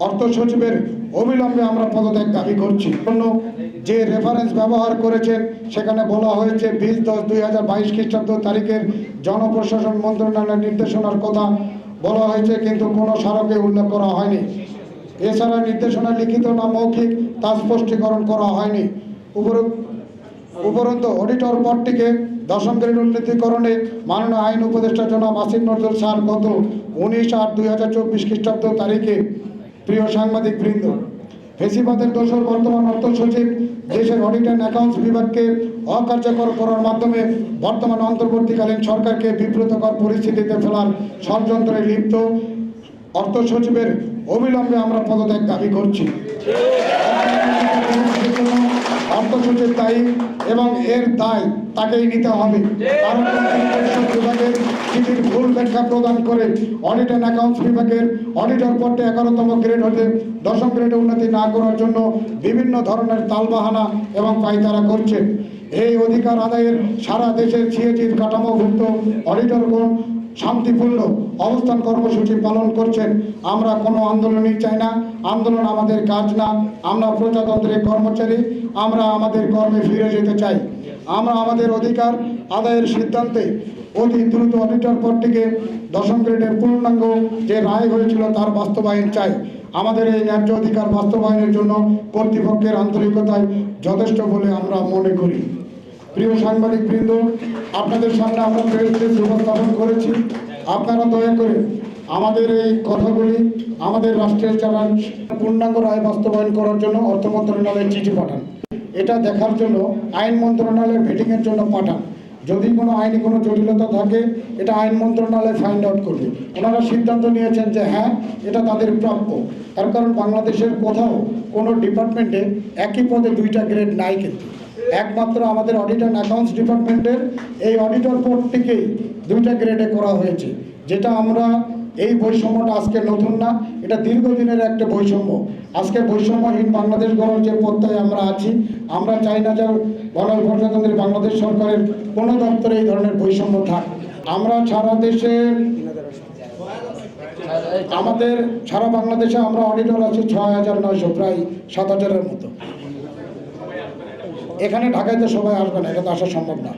অর্থ সচিবের অবিলম্বে আমরা পদত্যাগ দাবি করছি। যে রেফারেন্স ব্যবহার করেছেন সেখানে বলা হয়েছে 20-10-2022 খ্রিস্টাব্দ তারিখের জনপ্রশাসন মন্ত্রণালয়ের নির্দেশনার কথা বলা হয়েছে, কিন্তু কোনো স্মারকে উল্লেখ করা হয়নি। এছাড়া নির্দেশনা লিখিত না মৌখিক তা স্পষ্টীকরণ করা হয়নি। উপরন্তু অডিটর পদটিকে 10ম গ্রেড উন্নীতকরণে মাননীয় আইন উপদেষ্টা জনাব আসিফ নজরুল স্যার গত 19/8/2024 খ্রিস্টাব্দ তারিখে প্রিয় সাংবাদিক বৃন্দ, ফেসিবাদের দোষর বর্তমান অর্থ সচিব দেশের অডিট অ্যান্ড অ্যাকাউন্টস বিভাগকে অকার্যকর করার মাধ্যমে বর্তমান অন্তর্বর্তীকালীন সরকারকে বিব্রতকর পরিস্থিতিতে ফেলার ষড়যন্ত্রে লিপ্ত। অর্থ সচিবের অবিলম্বে আমরা পদত্যাগ দাবি করছি। অর্থ সচিব দায়ী এবং এর দায় তাকেই নিতে হবে, কারণ বিভাগের চিঠির ভুল ব্যাখ্যা প্রদান করে অডিট অ্যান্ড অ্যাকাউন্টস বিভাগের অডিটর পদে 11তম গ্রেড হতে 10ম গ্রেডে উন্নতি না করার জন্য বিভিন্ন ধরনের তালবাহানা এবং পায়তারা করছে। এই অধিকার আদায়ের সারা দেশের সিএজির কাঠামোভুক্ত অডিটরগণ শান্তিপূর্ণ অবস্থান কর্মসূচি পালন করছেন। আমরা কোনো আন্দোলনই চাই না, আন্দোলন আমাদের কাজ না। আমরা প্রজাতন্ত্রের কর্মচারী, আমরা আমাদের কর্মে ফিরে যেতে চাই। আমরা আমাদের অধিকার আদায়ের সিদ্ধান্তে অতি দ্রুত অডিটর পদটিকে 10ম গ্রেডের পূর্ণাঙ্গ যে রায় হয়েছিল তার বাস্তবায়ন চাই। আমাদের এই ন্যায্য অধিকার বাস্তবায়নের জন্য কর্তৃপক্ষের আন্তরিকতায় যথেষ্ট বলে আমরা মনে করি। প্রিয় সাংবাদিক বৃন্দ, আপনাদের সামনে আমরা প্রেস রিলিজ উপস্থাপন করেছি। আপনারা দয়া করে আমাদের এই কথাগুলি আমাদের রাষ্ট্রের চালান পূর্ণাঙ্গ রায় বাস্তবায়ন করার জন্য অর্থ মন্ত্রণালয়ে চিঠি পাঠান। এটা দেখার জন্য আইন মন্ত্রণালয়ের ভেটিংয়ের জন্য পাঠান। যদি কোনো আইনি কোনো জটিলতা থাকে এটা আইন মন্ত্রণালয় ফাইন্ড আউট করবে। ওনারা সিদ্ধান্ত নিয়েছেন যে হ্যাঁ, এটা তাদের প্রাপ্য। তার কারণ বাংলাদেশের কোথাও কোনো ডিপার্টমেন্টে একই পদে 2টা গ্রেড নাই, কিন্তু একমাত্র আমাদের অডিট অ্যান্ড অ্যাকাউন্টস ডিপার্টমেন্টের এই অডিটর পদটিকেই 2টা গ্রেডে করা হয়েছে। যেটা আমরা এই বৈষম্যটা আজকে নতুন না, এটা দীর্ঘদিনের একটা বৈষম্য। আজকে বৈষম্যহীন বাংলাদেশ গড়ার যে পথটায় আমরা আছি, আমরা চাই না যে গণপ্রজাতন্ত্রী বাংলাদেশ সরকারের কোনো দপ্তরে এই ধরনের বৈষম্য থাক। আমরা সারা দেশে সারা বাংলাদেশে আমরা অডিটর আছি 6,900, প্রায় 7,000-এর মতো। এখানে ঢাকায় তো সবাই আসবে না, এটা তো আসা সম্ভব না।